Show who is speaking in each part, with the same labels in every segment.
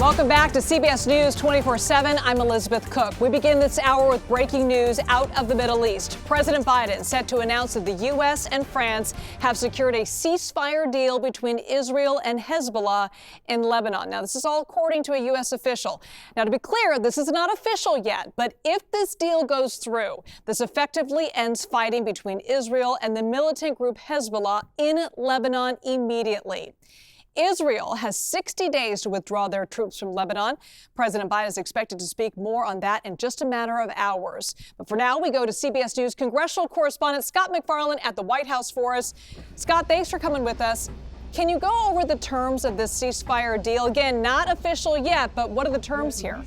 Speaker 1: Welcome back to CBS News 24/7. I'm Elizabeth Cook. We begin this hour with breaking news out of the Middle East. President Biden set to announce that the U.S. and France have secured a ceasefire deal between Israel and Hezbollah in Lebanon. Now, this is all according to a U.S. official. Now, to be clear, this is not official yet, but if this deal goes through, this effectively ends fighting between Israel and the militant group Hezbollah in Lebanon immediately. Israel has 60 days to withdraw their troops from Lebanon. President Biden is expected to speak more on that in just a matter of hours. But for now, we go to CBS News congressional correspondent Scott MacFarlane at the White House for us. Scott, thanks for coming with us. Can you go over the terms of this ceasefire deal? Again, not official yet, but what are the terms here?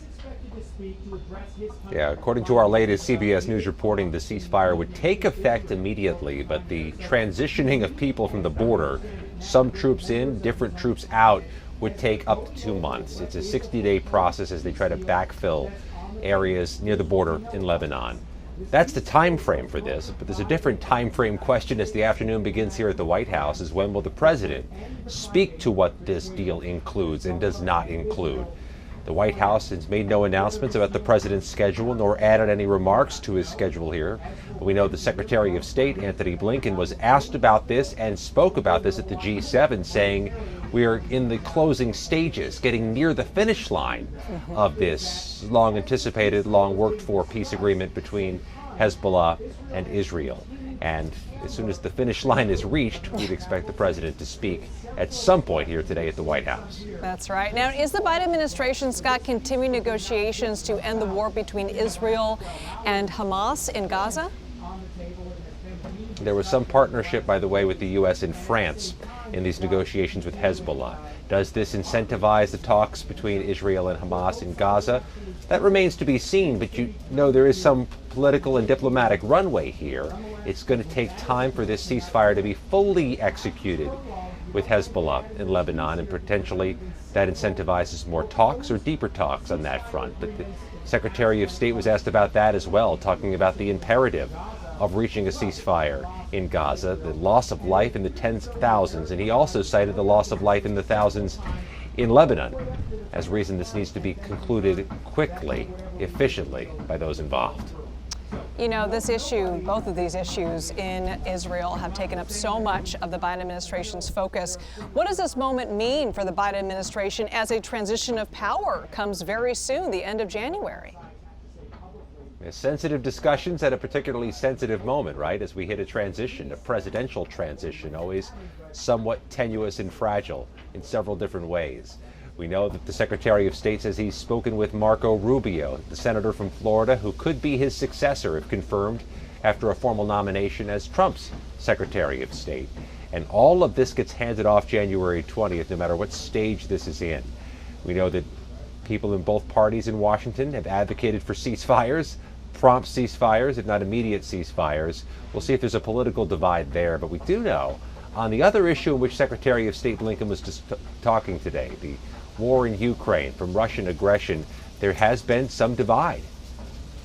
Speaker 2: Yeah, according to our latest CBS News reporting, the ceasefire would take effect immediately, but the transitioning of people from the border, some troops in, different troops out, would take up to 2 months. It's a 60-day process as they try to backfill areas near the border in Lebanon. That's the time frame for this, but there's a different time frame question as the afternoon begins here at the White House, is when will the president speak to what this deal includes and does not include. The White House has made no announcements about the president's schedule nor added any remarks to his schedule here. We know the Secretary of State, Antony Blinken, was asked about this and spoke about this at the G7, saying we are in the closing stages, getting near the finish line of this long anticipated, long worked for peace agreement between Hezbollah and Israel. And as soon as the finish line is reached, we'd expect the president to speak at some point here today at the White House.
Speaker 1: That's right. Now, is the Biden administration, Scott, continuing negotiations to end the war between Israel and Hamas in Gaza?
Speaker 2: There was some partnership, by the way, with the U.S. and France in these negotiations with Hezbollah. Does this incentivize the talks between Israel and Hamas in Gaza? That remains to be seen, but you know there is some political and diplomatic runway here. It's going to take time for this ceasefire to be fully executed with Hezbollah in Lebanon, and potentially that incentivizes more talks or deeper talks on that front. But the Secretary of State was asked about that as well, talking about the imperative of reaching a ceasefire in Gaza, the loss of life in the tens of thousands, and he also cited the loss of life in the thousands in Lebanon as reason this needs to be concluded quickly, efficiently by those involved.
Speaker 1: You know, this issue, both of these issues in Israel have taken up so much of the Biden administration's focus. What does this moment mean for the Biden administration as a transition of power comes very soon, the end of January?
Speaker 2: Sensitive discussions at a particularly sensitive moment, right? As we hit a transition, a presidential transition, always somewhat tenuous and fragile in several different ways. We know that the Secretary of State says he's spoken with Marco Rubio, the senator from Florida, who could be his successor if confirmed after a formal nomination as Trump's Secretary of State. And all of this gets handed off January 20th, no matter what stage this is in. We know that people in both parties in Washington have advocated for ceasefires, prompt ceasefires, if not immediate ceasefires. We'll see if there's a political divide there, but we do know on the other issue in which Secretary of State Blinken was just talking today, the war in Ukraine from Russian aggression, there has been some divide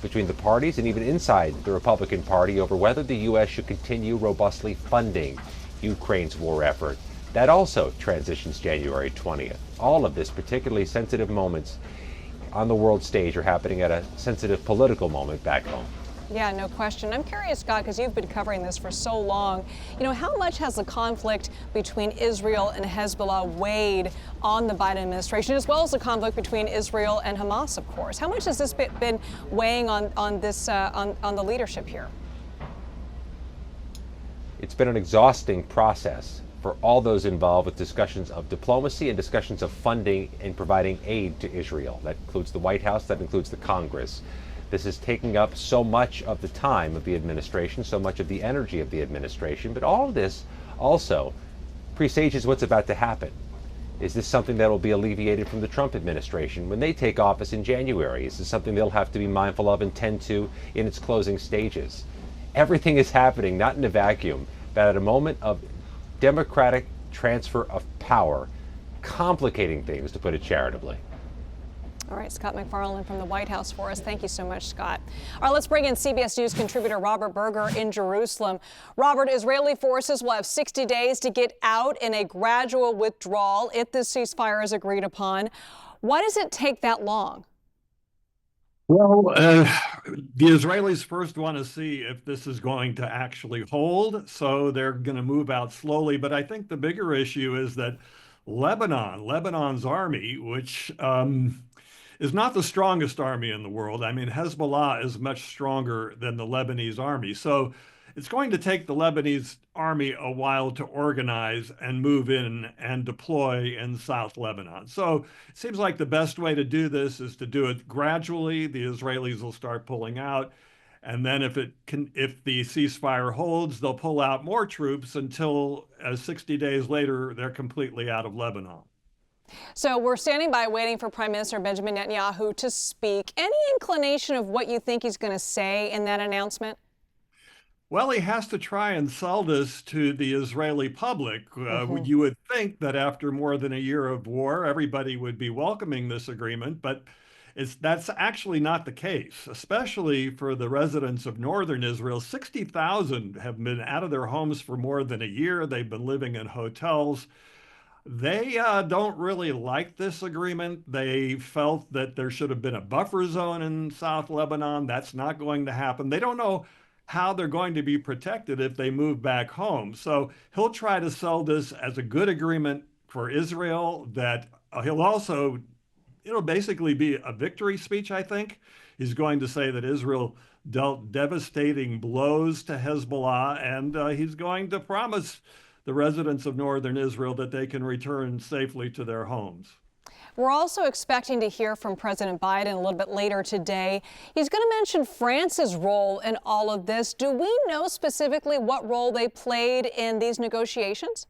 Speaker 2: between the parties and even inside the Republican Party over whether the U.S. should continue robustly funding Ukraine's war effort. That also transitions January 20th. All of this, particularly sensitive moments on the world stage, are happening at a sensitive political moment back home.
Speaker 1: Yeah, no question. I'm curious, Scott, because you've been covering this for so long. You know, how much has the conflict between Israel and Hezbollah weighed on the Biden administration, as well as the conflict between Israel and Hamas, of course? How much has this been weighing on the leadership here?
Speaker 2: It's been an exhausting process for all those involved, with discussions of diplomacy and discussions of funding and providing aid to Israel. That includes the White House, that includes the Congress. This is taking up so much of the time of the administration, so much of the energy of the administration, but all of this also presages what's about to happen. Is this something that will be alleviated from the Trump administration when they take office in January? Is this something they'll have to be mindful of and tend to in its closing stages? Everything is happening, not in a vacuum, but at a moment of democratic transfer of power, complicating things, to put it charitably.
Speaker 1: All right, Scott MacFarlane from the White House for us. Thank you so much, Scott. All right, let's bring in CBS News contributor Robert Berger in Jerusalem. Robert, Israeli forces will have 60 days to get out in a gradual withdrawal if the ceasefire is agreed upon. Why does it take that long?
Speaker 3: Well, the Israelis first want to see if this is going to actually hold, so they're going to move out slowly. But I think the bigger issue is that Lebanon's army, which is not the strongest army in the world. I mean, Hezbollah is much stronger than the Lebanese army. So it's going to take the Lebanese army a while to organize and move in and deploy in South Lebanon. So it seems like the best way to do this is to do it gradually. The Israelis will start pulling out. And then if the ceasefire holds, they'll pull out more troops until 60 days later, they're completely out of Lebanon.
Speaker 1: So we're standing by waiting for Prime Minister Benjamin Netanyahu to speak. Any inclination of what you think he's going to say in that announcement?
Speaker 3: Well, he has to try and sell this to the Israeli public. You would think that after more than a year of war, everybody would be welcoming this agreement, but that's actually not the case, especially for the residents of northern Israel. 60,000 have been out of their homes for more than a year. They've been living in hotels. They don't really like this agreement. They felt that there should have been a buffer zone in South Lebanon. That's not going to happen. They don't know how they're going to be protected if they move back home. So he'll try to sell this as a good agreement for Israel, that it'll basically be a victory speech, I think. He's going to say that Israel dealt devastating blows to Hezbollah, and he's going to promise the residents of northern Israel that they can return safely to their homes.
Speaker 1: We're also expecting to hear from President Biden a little bit later today. He's going to mention France's role in all of this. Do we know specifically what role they played in these negotiations?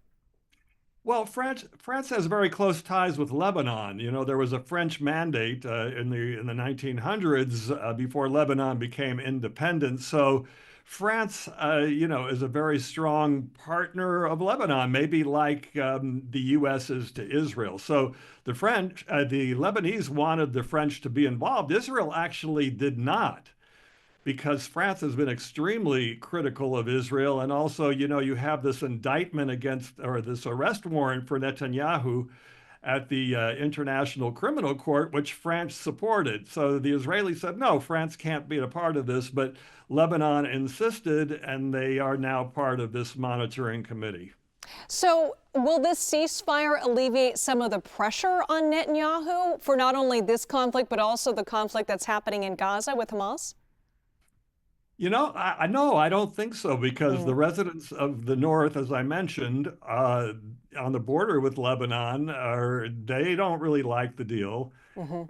Speaker 3: Well, France has very close ties with Lebanon. You know, there was a French mandate in the 1900s before Lebanon became independent. So France, is a very strong partner of Lebanon, maybe like the U.S. is to Israel. So the Lebanese wanted the French to be involved. Israel actually did not, because France has been extremely critical of Israel. And also, you have this indictment this arrest warrant for Netanyahu at the International Criminal Court, which France supported. So the Israelis said, no, France can't be a part of this, but Lebanon insisted, and they are now part of this monitoring committee.
Speaker 1: So will this ceasefire alleviate some of the pressure on Netanyahu for not only this conflict, but also the conflict that's happening in Gaza with Hamas?
Speaker 3: I don't think so, because the residents of the north, as I mentioned, on the border with Lebanon, they don't really like the deal.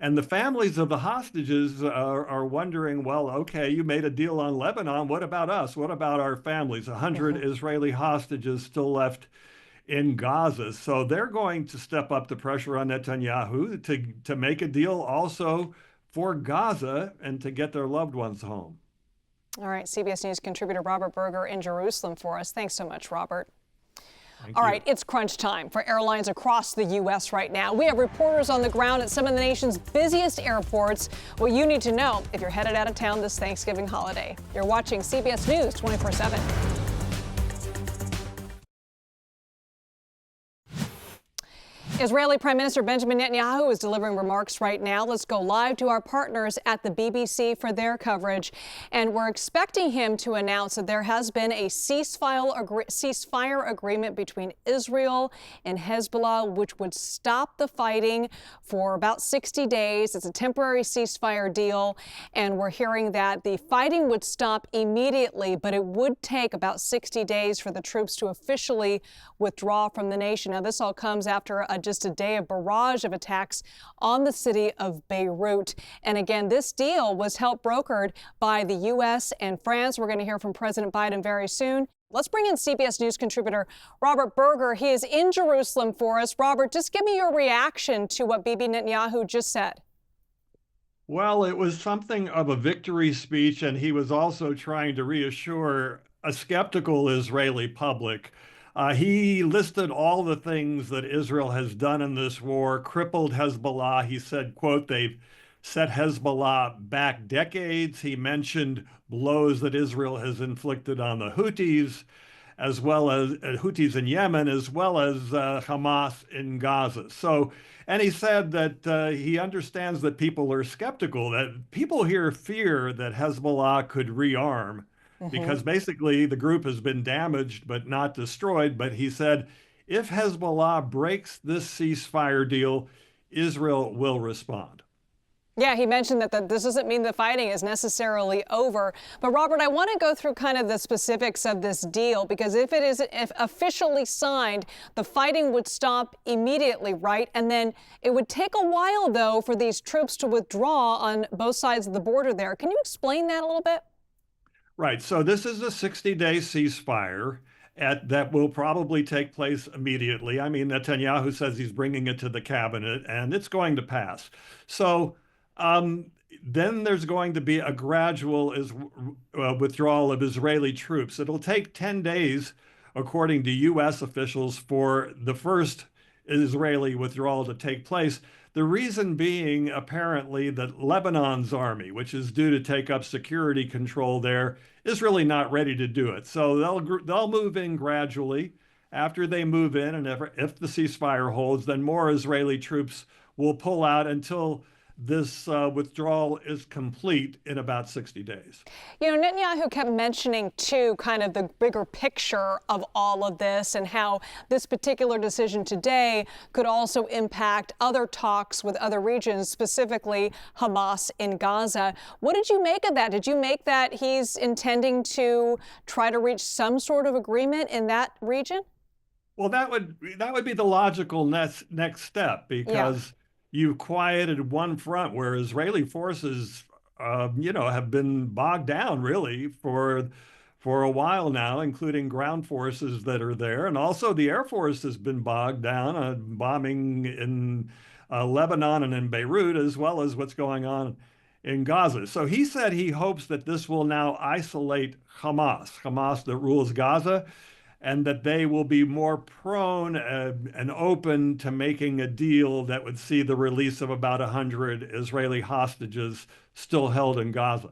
Speaker 3: And the families of the hostages are wondering, well, okay, you made a deal on Lebanon. What about us? What about our families? 100 Israeli hostages still left in Gaza. So they're going to step up the pressure on Netanyahu to make a deal also for Gaza and to get their loved ones home.
Speaker 1: All right, CBS News contributor Robert Berger in Jerusalem for us. Thanks so much, Robert. All right, it's crunch time for airlines across the U.S. right now. We have reporters on the ground at some of the nation's busiest airports. What you need to know if you're headed out of town this Thanksgiving holiday. You're watching CBS News 24/7. Israeli Prime Minister Benjamin Netanyahu is delivering remarks right now. Let's go live to our partners at the BBC for their coverage. And we're expecting him to announce that there has been a ceasefire agreement between Israel and Hezbollah, which would stop the fighting for about 60 days. It's a temporary ceasefire deal. And we're hearing that the fighting would stop immediately, but it would take about 60 days for the troops to officially withdraw from the nation. Now, this all comes after just a day of barrage of attacks on the city of Beirut. And again, this deal was helped brokered by the U.S. and France. We're going to hear from President Biden very soon. Let's bring in CBS News contributor Robert Berger. He is in Jerusalem for us. Robert, just give me your reaction to what Bibi Netanyahu just said.
Speaker 3: Well, it was something of a victory speech, and he was also trying to reassure a skeptical Israeli public. He listed all the things that Israel has done in this war, crippled Hezbollah. He said, quote, they've set Hezbollah back decades. He mentioned blows that Israel has inflicted on the Houthis. as well as Houthis in Yemen, as well as Hamas in Gaza. So, and he said that he understands that people are skeptical, that people here fear that Hezbollah could rearm because basically the group has been damaged but not destroyed. But he said if Hezbollah breaks this ceasefire deal, Israel will respond.
Speaker 1: Yeah, he mentioned that this doesn't mean the fighting is necessarily over. But Robert, I want to go through kind of the specifics of this deal, because if officially signed, the fighting would stop immediately, right? And then it would take a while, though, for these troops to withdraw on both sides of the border there. Can you explain that a little bit?
Speaker 3: Right. So this is a 60-day ceasefire that will probably take place immediately. I mean, Netanyahu says he's bringing it to the cabinet, and it's going to pass. So then there's going to be a gradual withdrawal of Israeli troops. It'll take 10 days, according to U.S. officials, for the first Israeli withdrawal to take place. The reason being, apparently, that Lebanon's army, which is due to take up security control there, is really not ready to do it. So they'll move in gradually. After they move in, and if the ceasefire holds, then more Israeli troops will pull out until this withdrawal is complete in about 60 days.
Speaker 1: You know, Netanyahu kept mentioning, too, kind of the bigger picture of all of this and how this particular decision today could also impact other talks with other regions, specifically Hamas in Gaza. What did you make of that? Did you make that he's intending to try to reach some sort of agreement in that region?
Speaker 3: Well, that would be the logical next step, because you've quieted one front where Israeli forces, have been bogged down really for a while now, including ground forces that are there. And also the Air Force has been bogged down on bombing in Lebanon and in Beirut, as well as what's going on in Gaza. So he said he hopes that this will now isolate Hamas that rules Gaza, and that they will be more prone and open to making a deal that would see the release of about 100 Israeli hostages still held in Gaza.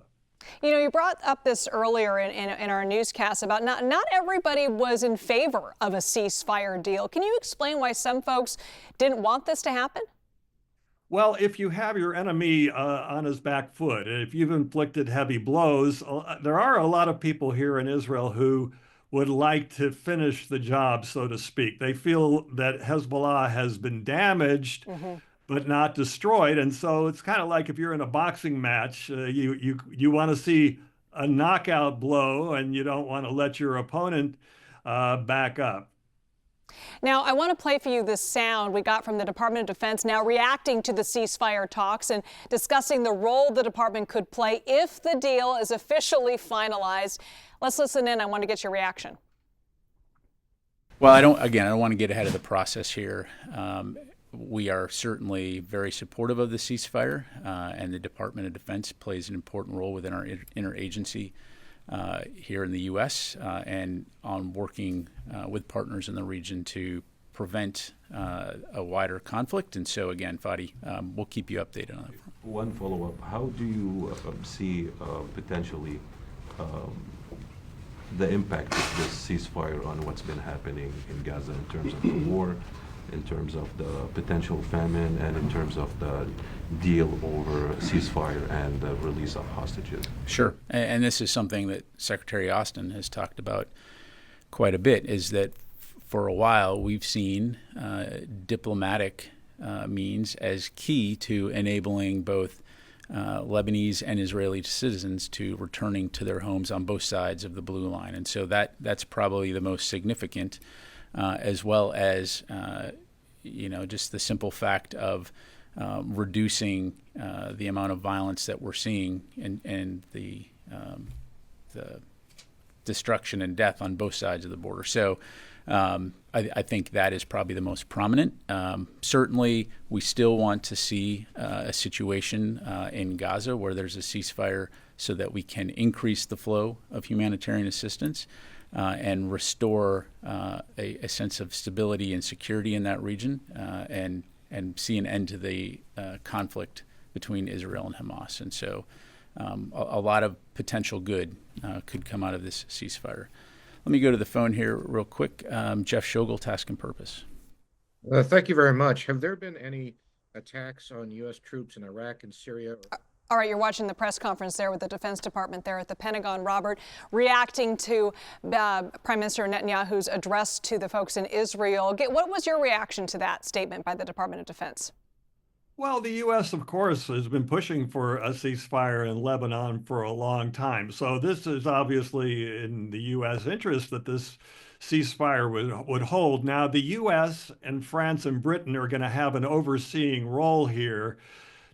Speaker 1: You know, you brought up this earlier in our newscast about not everybody was in favor of a ceasefire deal. Can you explain why some folks didn't want this to happen?
Speaker 3: Well, if you have your enemy on his back foot, and if you've inflicted heavy blows, there are a lot of people here in Israel who would like to finish the job, so to speak. They feel that Hezbollah has been damaged, but not destroyed. And so it's kind of like if you're in a boxing match, you want to see a knockout blow, and you don't want to let your opponent back up.
Speaker 1: Now, I want to play for you this sound we got from the Department of Defense now reacting to the ceasefire talks and discussing the role the department could play if the deal is officially finalized. Let's listen in. I want to get your reaction.
Speaker 4: Well, I don't want to get ahead of the process here. We are certainly very supportive of the ceasefire, and the Department of Defense plays an important role within our interagency here in the U.S. And on working with partners in the region to prevent a wider conflict. And so, again, Fadi, we'll keep you updated on it.
Speaker 5: One follow-up. How do you see potentially the impact of this ceasefire on what's been happening in Gaza in terms of the war, in terms of the potential famine, and in terms of the deal over ceasefire and the release of hostages?
Speaker 4: Sure. And this is something that Secretary Austin has talked about quite a bit, is that for a while we've seen diplomatic means as key to enabling both Lebanese and Israeli citizens to returning to their homes on both sides of the blue line. And so that's probably the most significant, as well as just the simple fact of reducing the amount of violence that we're seeing and the destruction and death on both sides of the border. So I think that is probably the most prominent. Certainly, we still want to see a situation in Gaza where there's a ceasefire so that we can increase the flow of humanitarian assistance and restore a sense of stability and security in that region and see an end to the conflict between Israel and Hamas. And so a lot of potential good could come out of this ceasefire. Let me go to the phone here real quick. Jeff Schogel, Task and Purpose.
Speaker 6: Thank you very much. Have there been any attacks on U.S. troops in Iraq and Syria?
Speaker 1: All right, you're watching the press conference there with the Defense Department there at the Pentagon. Robert, reacting to Prime Minister Netanyahu's address to the folks in Israel. What was your reaction to that statement by the Department of Defense?
Speaker 3: Well, the U.S., of course, has been pushing for a ceasefire in Lebanon for a long time. So this is obviously in the U.S. interest that this ceasefire would hold. Now, the U.S. and France and Britain are going to have an overseeing role here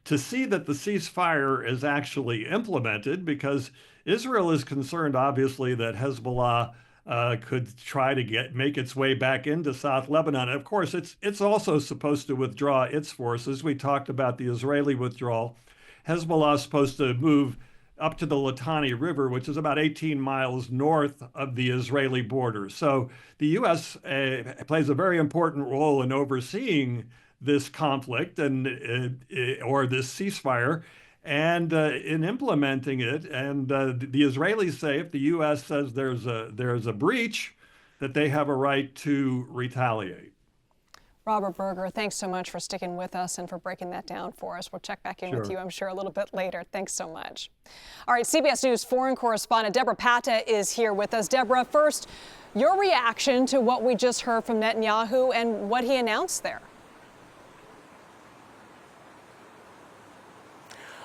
Speaker 3: to see that the ceasefire is actually implemented, because Israel is concerned, obviously, that Hezbollah could try to make its way back into South Lebanon. Of course, it's also supposed to withdraw its forces. We talked about the Israeli withdrawal. Hezbollah is supposed to move up to the Litani River, which is about 18 miles north of the Israeli border. So the U.S. Plays a very important role in overseeing this conflict and or this ceasefire, and in implementing it. And the Israelis say if the U.S. says there's a breach, that they have a right to retaliate.
Speaker 1: Robert Berger, thanks so much for sticking with us and for breaking that down for us. We'll check back in with you, I'm sure, a little bit later. Thanks so much. All right, CBS News foreign correspondent Deborah Patta is here with us. Deborah, first, your reaction to what we just heard from Netanyahu and what he announced there.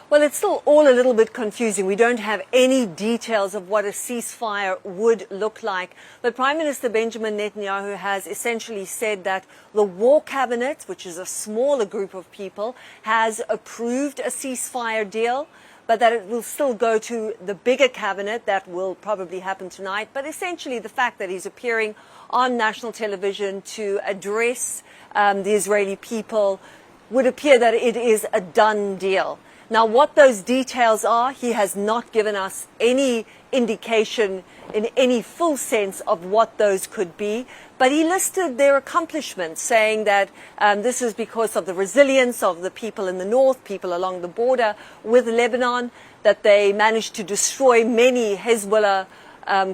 Speaker 7: Well, it's still all a little bit confusing. We don't have any details of what a ceasefire would look like. But Prime Minister Benjamin Netanyahu has essentially said that the War Cabinet, which is a smaller group of people, has approved a ceasefire deal, but that it will still go to the bigger cabinet. That will probably happen tonight. But essentially the fact that he's appearing on national television to address the Israeli people would appear that it is a done deal. Now, what those details are, he has not given us any indication in any full sense of what those could be. But he listed their accomplishments, saying that this is because of the resilience of the people in the north, people along the border with Lebanon, that they managed to destroy many Hezbollah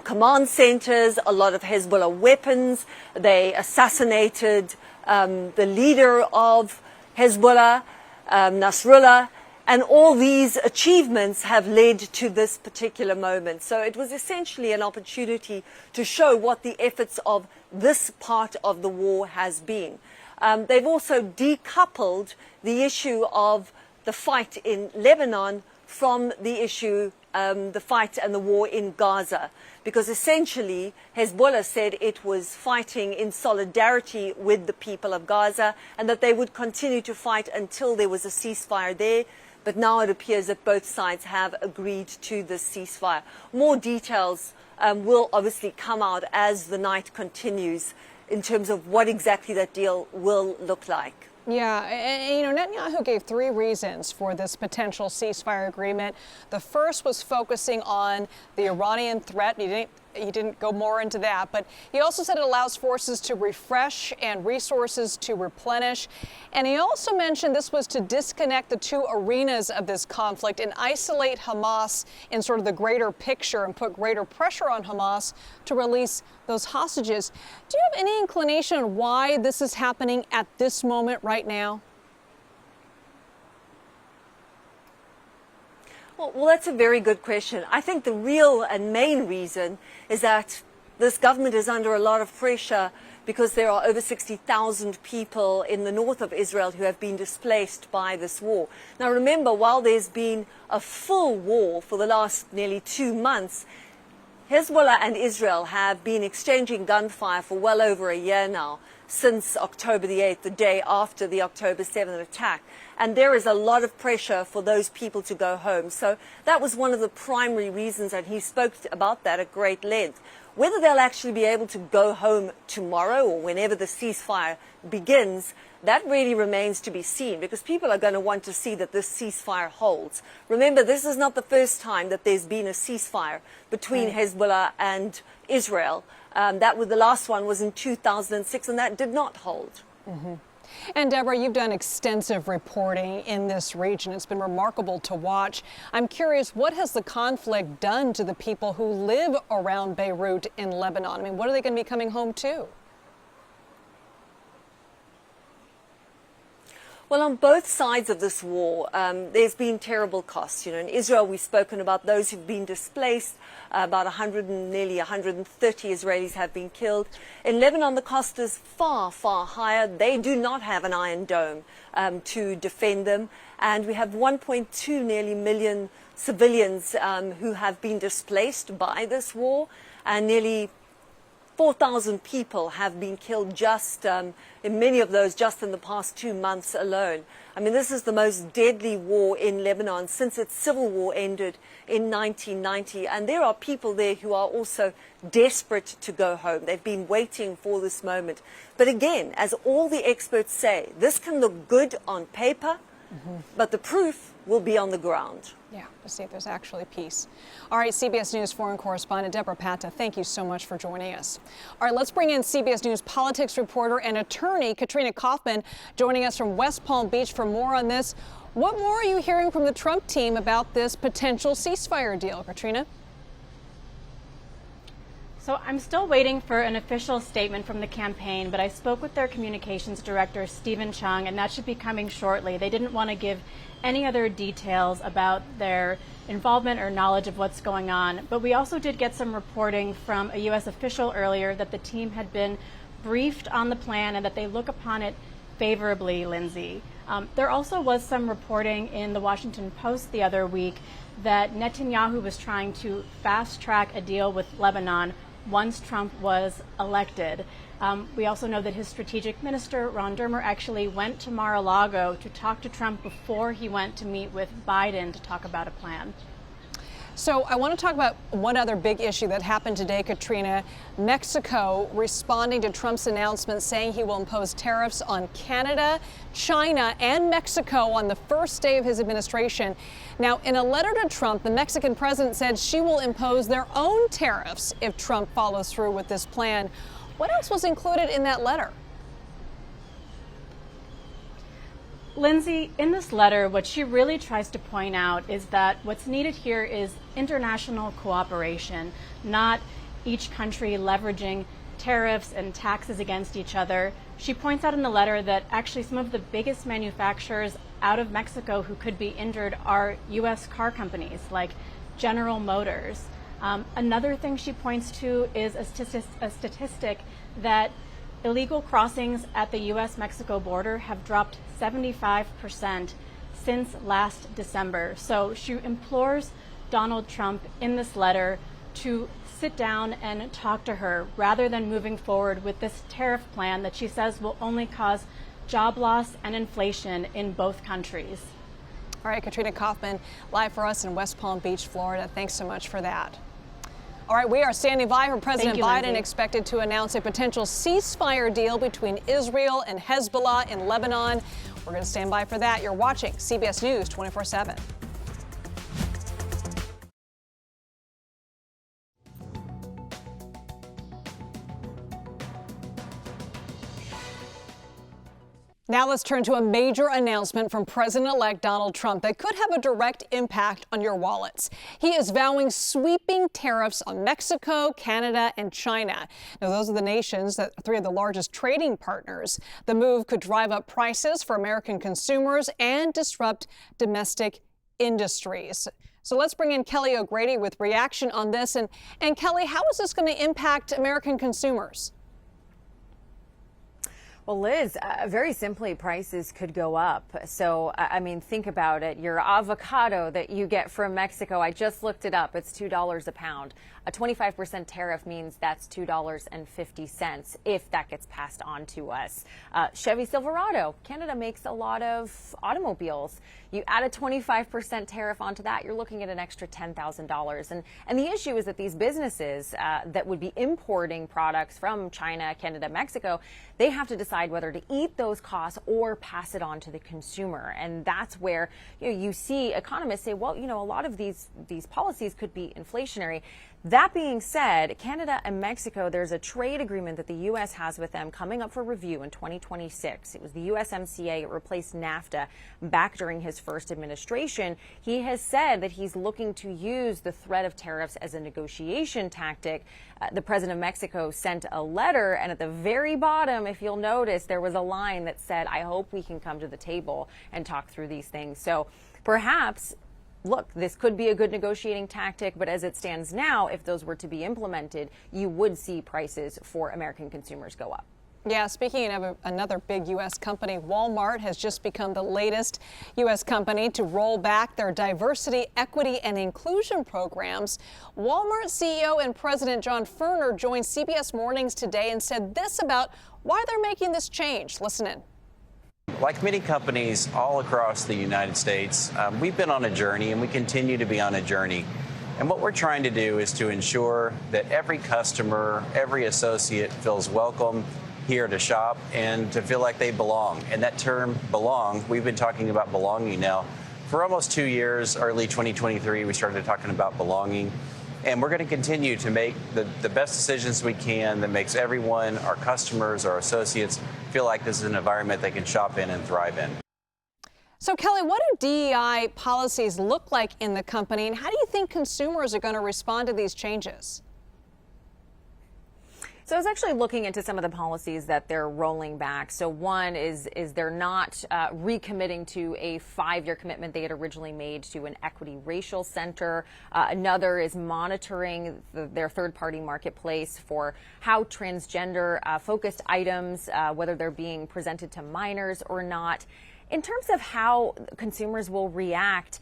Speaker 7: command centers, a lot of Hezbollah weapons. They assassinated the leader of Hezbollah, Nasrallah. And all these achievements have led to this particular moment. So it was essentially an opportunity to show what the efforts of this part of the war has been. They've also decoupled the issue of the fight in Lebanon from the issue, the fight and the war in Gaza. Because essentially, Hezbollah said it was fighting in solidarity with the people of Gaza and that they would continue to fight until there was a ceasefire there. But now it appears that both sides have agreed to this ceasefire. More details will obviously come out as the night continues in terms of what exactly that deal will look like.
Speaker 1: Yeah, and, you know, Netanyahu gave 3 reasons for this potential ceasefire agreement. The first was focusing on the Iranian threat. He didn't go more into that, but he also said it allows forces to refresh and resources to replenish. And he also mentioned this was to disconnect the 2 arenas of this conflict and isolate Hamas in sort of the greater picture and put greater pressure on Hamas to release those hostages. Do you have any inclination on why this is happening at this moment right now?
Speaker 7: Well, that's a very good question. I think the real and main reason is that this government is under a lot of pressure because there are over 60,000 people in the north of Israel who have been displaced by this war. Now, remember, while there's been a full war for the last nearly 2 months, Hezbollah and Israel have been exchanging gunfire for well over a year now, since October the 8th, the day after the October 7th attack. And there is a lot of pressure for those people to go home. So that was one of the primary reasons, and he spoke about that at great length. Whether they'll actually be able to go home tomorrow or whenever the ceasefire begins, that really remains to be seen, because people are going to want to see that this ceasefire holds. Remember, this is not the first time that there's been a ceasefire between Hezbollah and Israel. The last one was in 2006, and that did not hold.
Speaker 1: And Deborah, you've done extensive reporting in this region. It's been remarkable to watch. I'm curious, what has the conflict done to the people who live around Beirut in Lebanon? I mean, what are they going to be coming home to?
Speaker 7: Well, on both sides of this war, there's been terrible costs. You know, in Israel, we've spoken about those who've been displaced. About 100 and nearly 130 Israelis have been killed. In Lebanon, the cost is far, far higher. They do not have an Iron Dome to defend them. And we have 1.2 nearly million civilians who have been displaced by this war, and nearly 4,000 people have been killed just, in many of those, just in the past 2 months alone. I mean, this is the most deadly war in Lebanon since its civil war ended in 1990. And there are people there who are also desperate to go home. They've been waiting for this moment. But again, as all the experts say, this can look good on paper, but the proof will be on the ground.
Speaker 1: Yeah, to see if there's actually peace. All right, CBS News foreign correspondent Deborah Patta, thank you so much for joining us. All right, let's bring in CBS News politics reporter and attorney Katrina Kaufman joining us from West Palm Beach for more on this. What more are you hearing from the Trump team about this potential ceasefire deal, Katrina?
Speaker 8: So I'm still waiting for an official statement from the campaign, but I spoke with their communications director, Stephen Chung, and that should be coming shortly. They didn't want to give any other details about their involvement or knowledge of what's going on. But we also did get some reporting from a U.S. official earlier that the team had been briefed on the plan and that they look upon it favorably, Lindsay. There also was some reporting in the Washington Post the other week that Netanyahu was trying to fast track a deal with Lebanon once Trump was elected. We also know that his strategic minister, Ron Dermer, actually went to Mar-a-Lago to talk to Trump before he went to meet with Biden to talk about a plan.
Speaker 1: So I want to talk about one other big issue that happened today, Katrina. Mexico responding to Trump's announcement saying he will impose tariffs on Canada, China, and Mexico on the first day of his administration. Now, in a letter to Trump, the Mexican president said she will impose their own tariffs if Trump follows through with this plan. What else was included in that letter?
Speaker 8: Lindsay, in this letter, what she really tries to point out is that what's needed here is international cooperation, not each country leveraging tariffs and taxes against each other. She points out in the letter that actually some of the biggest manufacturers out of Mexico who could be injured are U.S. car companies like General Motors. Another thing she points to is a statistic that illegal crossings at the U.S.-Mexico border have dropped 75% since last December. So she implores Donald Trump in this letter to sit down and talk to her rather than moving forward with this tariff plan that she says will only cause job loss and inflation in both countries.
Speaker 1: All right, Katrina Kaufman, live for us in West Palm Beach, Florida. Thanks so much for that. All right, we are standing by for President Biden,
Speaker 8: Lindsay.
Speaker 1: expected to announce a potential ceasefire deal between Israel and Hezbollah in Lebanon. We're going to stand by for that. You're watching CBS News 24/7. Now let's turn to a major announcement from President-elect Donald Trump that could have a direct impact on your wallets. He is vowing sweeping tariffs on Mexico, Canada, and China. Now, those are the nations that are three of the largest trading partners. The move could drive up prices for American consumers and disrupt domestic industries. So let's bring in Kelly O'Grady with reaction on this. And Kelly, how is this going to impact American consumers?
Speaker 9: Well, Liz, very simply, prices could go up. So, I mean, think about it. Your avocado that you get from Mexico, I just looked it up. It's $2 a pound. A 25% tariff means that's $2.50 if that gets passed on to us. Chevy Silverado, Canada makes a lot of automobiles. You add a 25% tariff onto that, you're looking at an extra $10,000. And the issue is that these businesses that would be importing products from China, Canada, Mexico, they have to decide whether to eat those costs or pass it on to the consumer. And that's where you see economists say, well, a lot of these policies could be inflationary. That being said, Canada and Mexico, there's a trade agreement that the U.S. has with them coming up for review in 2026. It was the USMCA. It replaced NAFTA back during his first administration. He has said that he's looking to use the threat of tariffs as a negotiation tactic. The president of Mexico sent a letter, and at the very bottom, if you'll notice, there was a line that said, "I hope we can come to the table and talk through these things." So perhaps, look, this could be a good negotiating tactic, but as it stands now, if those were to be implemented, you would see prices for American consumers go up.
Speaker 1: Yeah, speaking of another big U.S. company, Walmart has just become the latest U.S. company to roll back their diversity, equity, and inclusion programs. Walmart CEO and President John Furner joined CBS Mornings today and said this about why they're making this change. Listen in.
Speaker 10: Like many companies all across the United States, we've been on a journey and we continue to be on a journey. And what we're trying to do is to ensure that every customer, every associate feels welcome here to shop and to feel like they belong. And that term belong, we've been talking about belonging now for almost 2 years. Early 2023, we started talking about belonging. And we're going to continue to make the best decisions we can that makes everyone, our customers, our associates, feel like this is an environment they can shop in and thrive in.
Speaker 1: So, Kelly, what do DEI policies look like in the company, and how do you think consumers are going to respond to these changes?
Speaker 9: So I was actually looking into some of the policies that they're rolling back. So one is they're not recommitting to a 5-year commitment they had originally made to an equity racial center. Another is monitoring their third-party marketplace for how transgender focused items, whether they're being presented to minors or not. In terms of how consumers will react,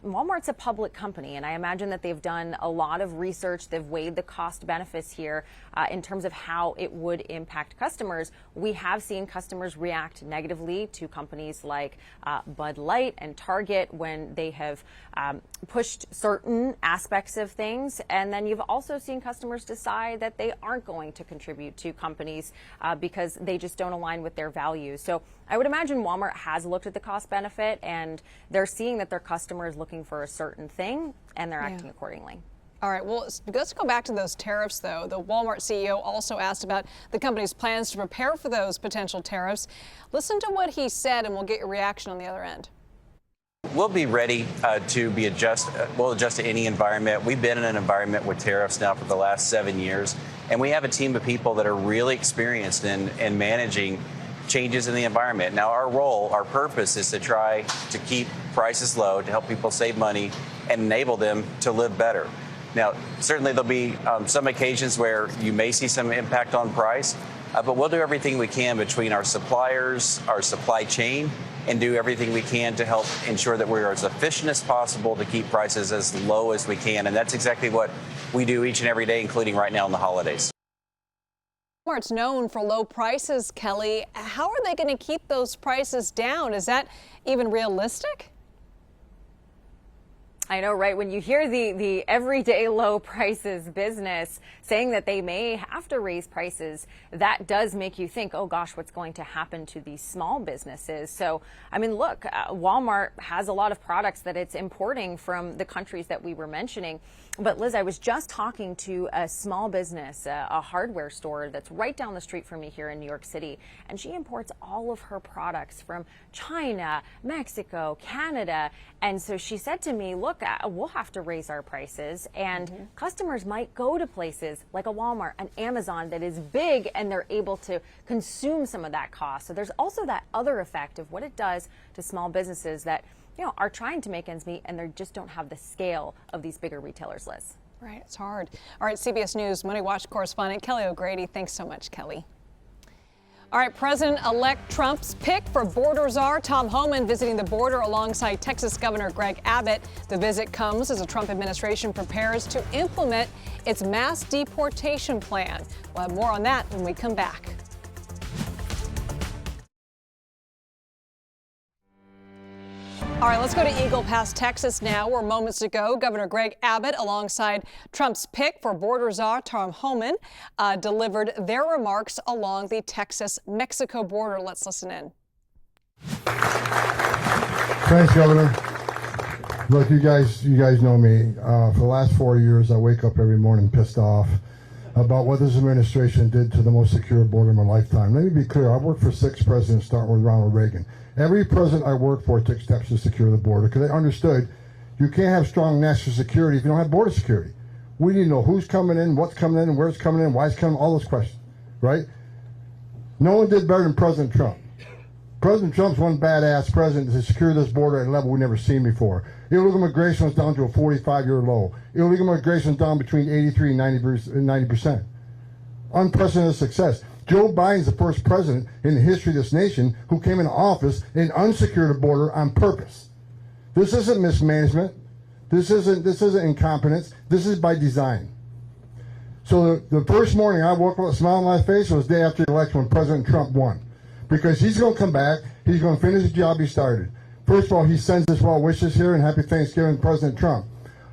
Speaker 9: Walmart's a public company, and I imagine that they've done a lot of research. They've weighed the cost benefits here in terms of how it would impact customers. We have seen customers react negatively to companies like Bud Light and Target when they have pushed certain aspects of things. And then you've also seen customers decide that they aren't going to contribute to companies because they just don't align with their values. So I would imagine Walmart has looked at the cost benefit, and they're seeing that their customer is looking for a certain thing, and they're acting accordingly.
Speaker 1: All right, well, let's go back to those tariffs, though. The Walmart CEO also asked about the company's plans to prepare for those potential tariffs. Listen to what he said, and we'll get your reaction on the other end.
Speaker 10: We'll be ready to adjust to any environment. We've been in an environment with tariffs now for the last 7 years, and we have a team of people that are really experienced in managing changes in the environment. Now, our purpose is to try to keep prices low, to help people save money and enable them to live better. Now, certainly there'll be some occasions where you may see some impact on price, but we'll do everything we can between our suppliers, our supply chain, and do everything we can to help ensure that we're as efficient as possible to keep prices as low as we can. And that's exactly what we do each and every day, including right now in the holidays.
Speaker 1: Walmart's known for low prices, Kelly. How are they going to keep those prices down? Is that even realistic?
Speaker 9: I know, right? When you hear the everyday low prices business saying that they may have to raise prices, that does make you think, oh gosh, what's going to happen to these small businesses? So, I mean, look, Walmart has a lot of products that it's importing from the countries that we were mentioning. But Liz, I was just talking to a small business, a hardware store that's right down the street from me here in New York City, and she imports all of her products from China, Mexico, Canada. And so she said to me, look, we'll have to raise our prices, and customers might go to places like a Walmart, an Amazon that is big, and they're able to consume some of that cost. So there's also that other effect of what it does to small businesses that are trying to make ends meet, and they just don't have the scale of these bigger retailers, Liz.
Speaker 1: Right, it's hard. All right, CBS News Money Watch correspondent Kelly O'Grady. Thanks so much, Kelly. All right, President-elect Trump's pick for border czar, Tom Homan, visiting the border alongside Texas Governor Greg Abbott. The visit comes as the Trump administration prepares to implement its mass deportation plan. We'll have more on that when we come back. All right, let's go to Eagle Pass, Texas now, where moments ago, Governor Greg Abbott, alongside Trump's pick for border czar, Tom Homan, delivered their remarks along the Texas-Mexico border. Let's listen in.
Speaker 11: Thanks, Governor. Look, you guys know me. For the last 4 years, I wake up every morning pissed off about what this administration did to the most secure border in my lifetime. Let me be clear. I've worked for 6 presidents, starting with Ronald Reagan. Every president I worked for took steps to secure the border because they understood you can't have strong national security if you don't have border security. We need to know who's coming in, what's coming in, where it's coming in, why it's coming, all those questions, right? No one did better than President Trump. President Trump's one badass president to secure this border at a level we've never seen before. Illegal immigration was down to a 45-year low. Illegal immigration was down between 83 and 90%. Unprecedented success. Joe Biden's the first president in the history of this nation who came into office and unsecured a border on purpose. This isn't mismanagement. This isn't incompetence. This is by design. So the first morning I woke up with a smile on my face was the day after the election when President Trump won. Because he's going to come back, he's going to finish the job he started. First of all, he sends us well wishes here and happy Thanksgiving, President Trump.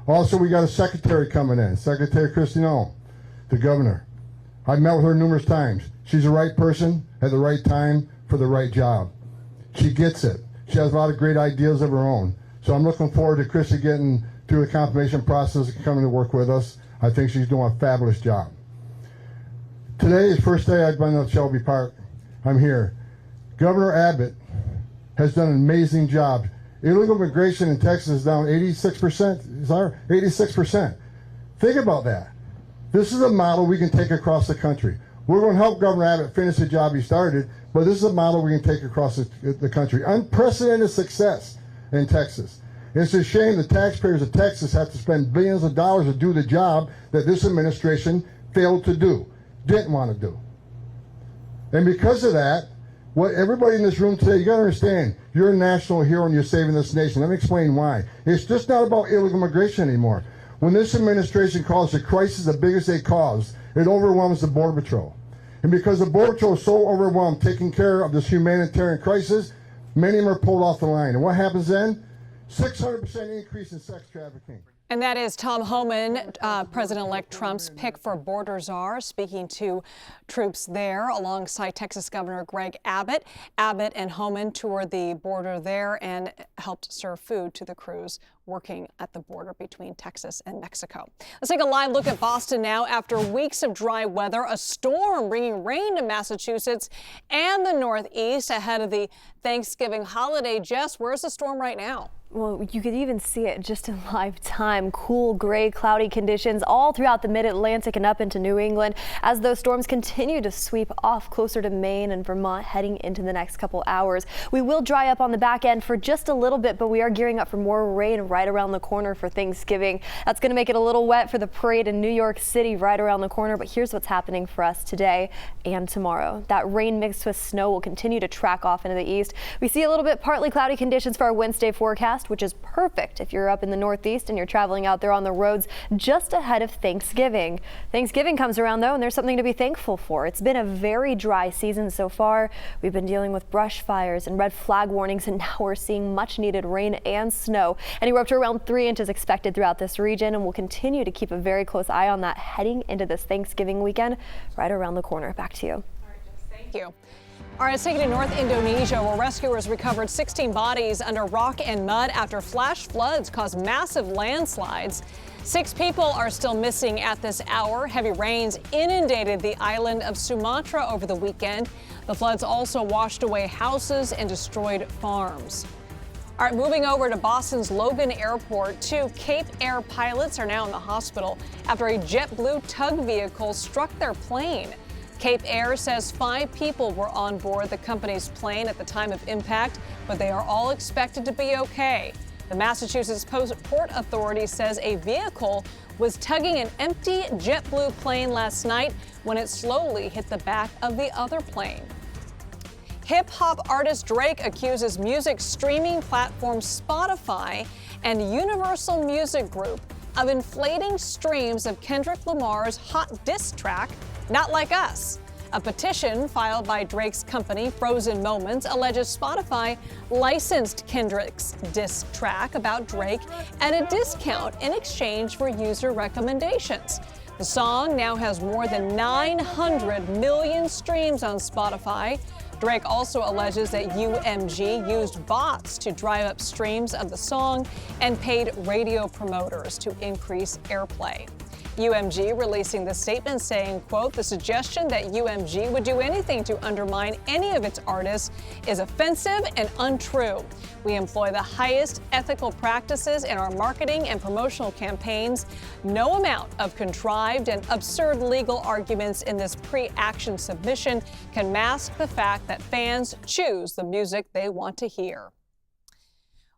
Speaker 11: Also, we got a secretary coming in, Secretary Kristi Noem, the governor. I've met with her numerous times. She's the right person at the right time for the right job. She gets it. She has a lot of great ideas of her own. So I'm looking forward to Kristi getting through the confirmation process and coming to work with us. I think she's doing a fabulous job. Today is the first day I've been at Shelby Park. I'm here. Governor Abbott has done an amazing job. Illegal immigration in Texas is down 86%. 86%. Think about that. This is a model we can take across the country. We're going to help Governor Abbott finish the job he started, but this is a model we can take across the country. Unprecedented success in Texas. It's a shame the taxpayers of Texas have to spend billions of dollars to do the job that this administration failed to do, didn't want to do. And because of that, what everybody in this room today, you got to understand, you're a national hero and you're saving this nation. Let me explain why. It's just not about illegal immigration anymore. When this administration calls the crisis the biggest they caused, it overwhelms the Border Patrol. And because the Border Patrol is so overwhelmed taking care of this humanitarian crisis, many of them are pulled off the line. And what happens then? 600% increase in sex trafficking.
Speaker 1: And that is Tom Homan, President-elect Trump's pick for border czar, speaking to troops there alongside Texas Governor Greg Abbott. Abbott and Homan toured the border there and helped serve food to the crews working at the border between Texas and Mexico. Let's take a live look at Boston now. After weeks of dry weather, a storm bringing rain to Massachusetts and the Northeast ahead of the Thanksgiving holiday. Jess, where's the storm right now?
Speaker 12: Well, you could even see it just in live time. Cool, gray, cloudy conditions all throughout the mid-Atlantic and up into New England as those storms continue to sweep off closer to Maine and Vermont heading into the next couple hours. We will dry up on the back end for just a little bit, but we are gearing up for more rain right around the corner for Thanksgiving. That's going to make it a little wet for the parade in New York City right around the corner, but here's what's happening for us today and tomorrow. That rain mixed with snow will continue to track off into the east. We see a little bit partly cloudy conditions for our Wednesday forecast, which is perfect if you're up in the Northeast and you're traveling out there on the roads just ahead of Thanksgiving. Thanksgiving comes around though, and there's something to be thankful for. It's been a very dry season so far. We've been dealing with brush fires and red flag warnings, and now we're seeing much needed rain and snow. Anywhere up to around 3 inches expected throughout this region, and we'll continue to keep a very close eye on that heading into this Thanksgiving weekend right around the corner. Back to you.
Speaker 1: All right, Jess, thank you. All right, let's take it to North Indonesia, where rescuers recovered 16 bodies under rock and mud after flash floods caused massive landslides. 6 people are still missing at this hour. Heavy rains inundated the island of Sumatra over the weekend. The floods also washed away houses and destroyed farms. All right, moving over to Boston's Logan Airport, 2 Cape Air pilots are now in the hospital after a JetBlue tug vehicle struck their plane. Cape Air says 5 people were on board the company's plane at the time of impact, but they are all expected to be okay. The Massachusetts Port Authority says a vehicle was tugging an empty JetBlue plane last night when it slowly hit the back of the other plane. Hip-hop artist Drake accuses music streaming platform Spotify and Universal Music Group of inflating streams of Kendrick Lamar's hot diss track, Not Like Us. A petition filed by Drake's company, Frozen Moments, alleges Spotify licensed Kendrick's diss track about Drake at a discount in exchange for user recommendations. The song now has more than 900 million streams on Spotify, Drake also alleges that UMG used bots to drive up streams of the song and paid radio promoters to increase airplay. UMG releasing the statement saying, quote, "The suggestion that UMG would do anything to undermine any of its artists is offensive and untrue. We employ the highest ethical practices in our marketing and promotional campaigns. No amount of contrived and absurd legal arguments in this pre-action submission can mask the fact that fans choose the music they want to hear."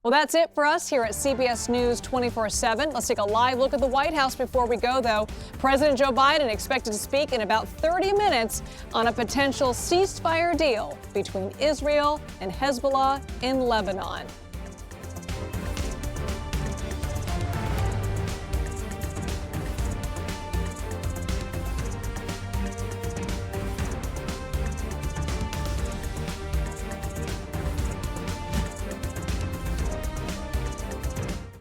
Speaker 1: Well, that's it for us here at CBS News 24/7. Let's take a live look at the White House before we go, though. President Joe Biden expected to speak in about 30 minutes on a potential ceasefire deal between Israel and Hezbollah in Lebanon.